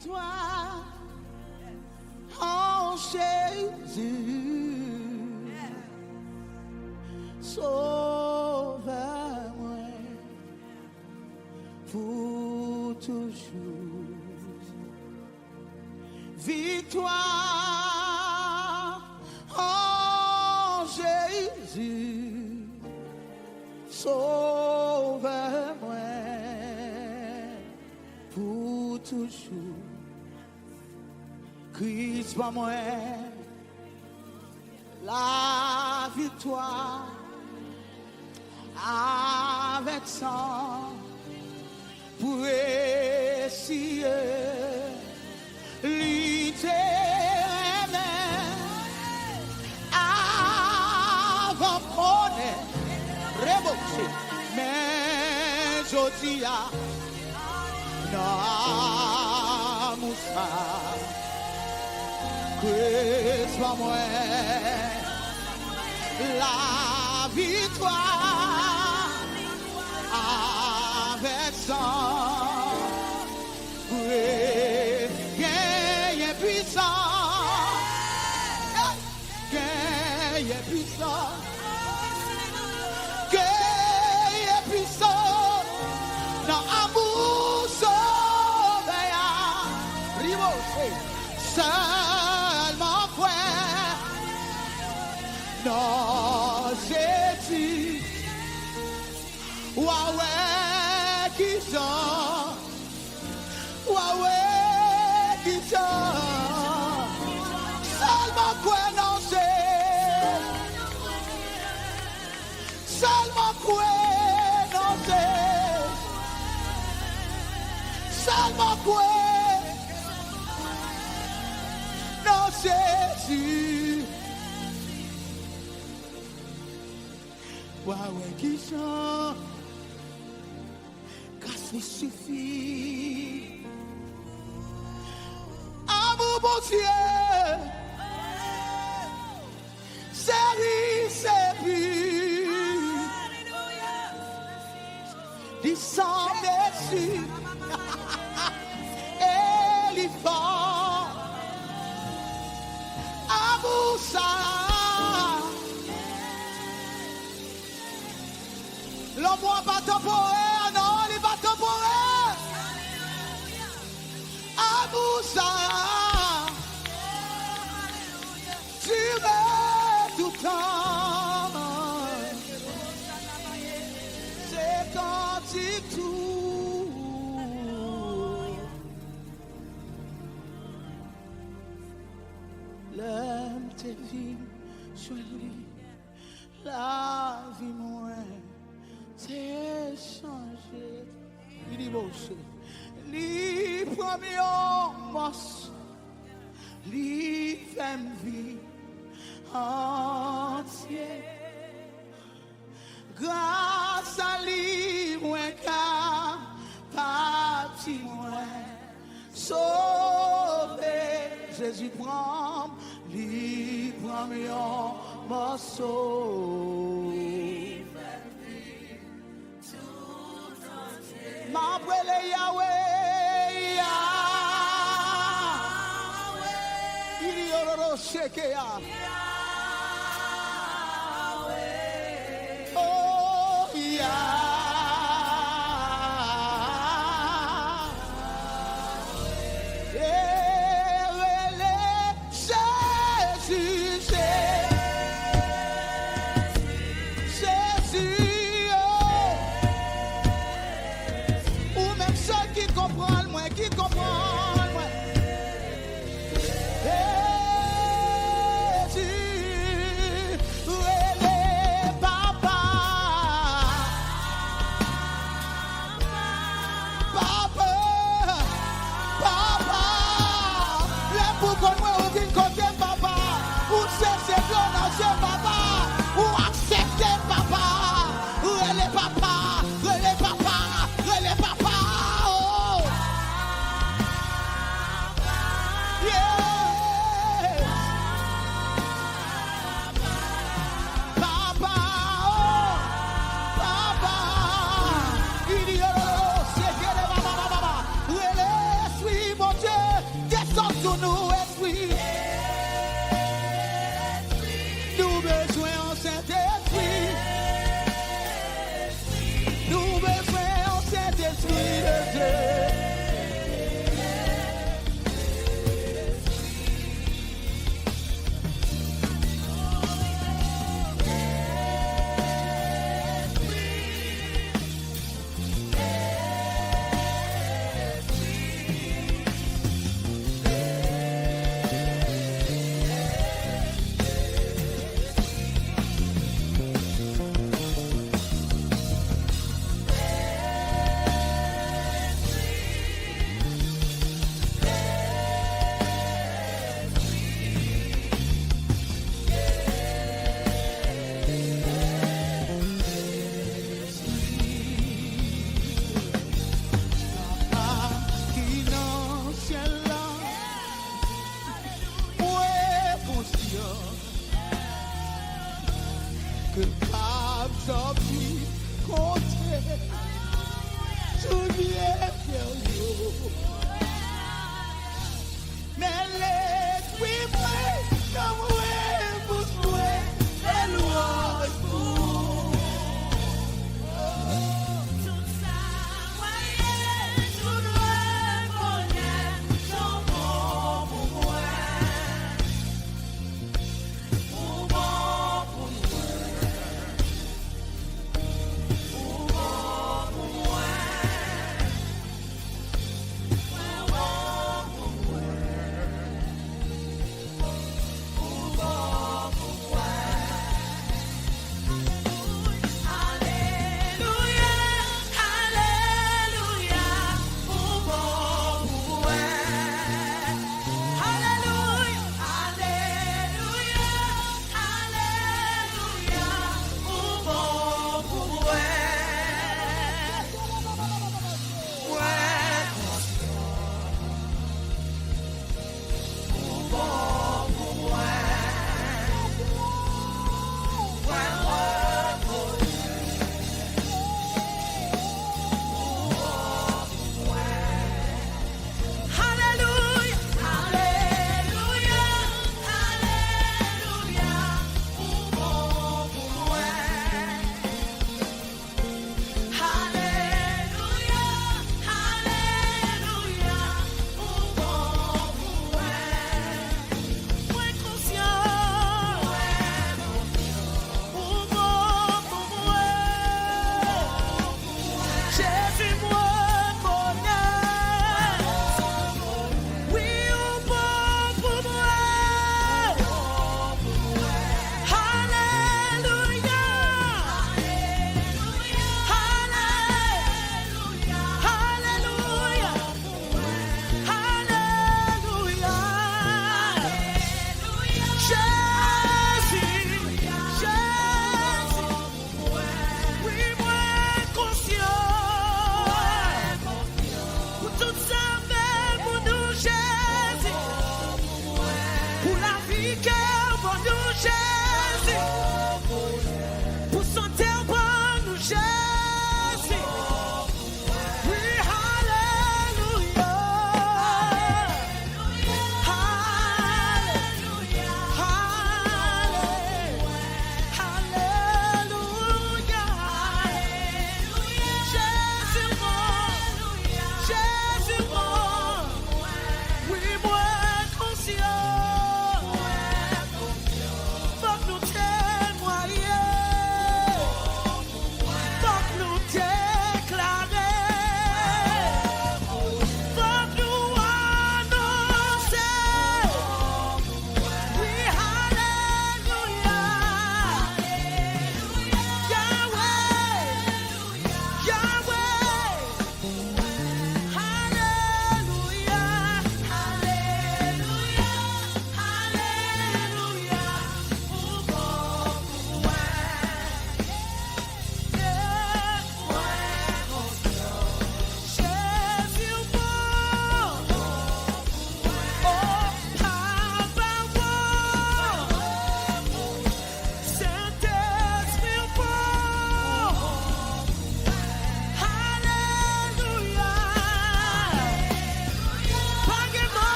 victoire en Jésus. Sauve-moi pour toujours. Victoire en Jésus. Sauve-moi pour toujours. Christ par moi, la victoire avec sang pour essayer l'éternel avant qu'on ait rebouché, mais je dis à Moussa que soit moi la victoire avec sang gagne puissant, gagne puissant, gagne puissant dans amour sauvé seulement quoi non c'est-tu ouais qui sont ouais qui sont seulement quoi non c'est seulement quoi non c'est seulement quoi non Jésus ouais qui sont grâce me suffit amour bon Dieu c'est plus descend dessus et l'effort amour ça l'homme pas temporaire, non, il n'est pas temporaire. Amour ça, tu veux tout temps. C'est quand tu tout. L'homme te vit, choisis la vie moins. C'est changé, il est beau, les premiers mos, les femmes vie entière, grâce à lui, moins qu'à parti moins, sauvé, Jésus prend les premiers morceaux. M'appelle Yahweh, Yahweh, il y a le rocher oh He knows.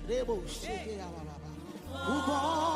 Rebo sheke ya baba.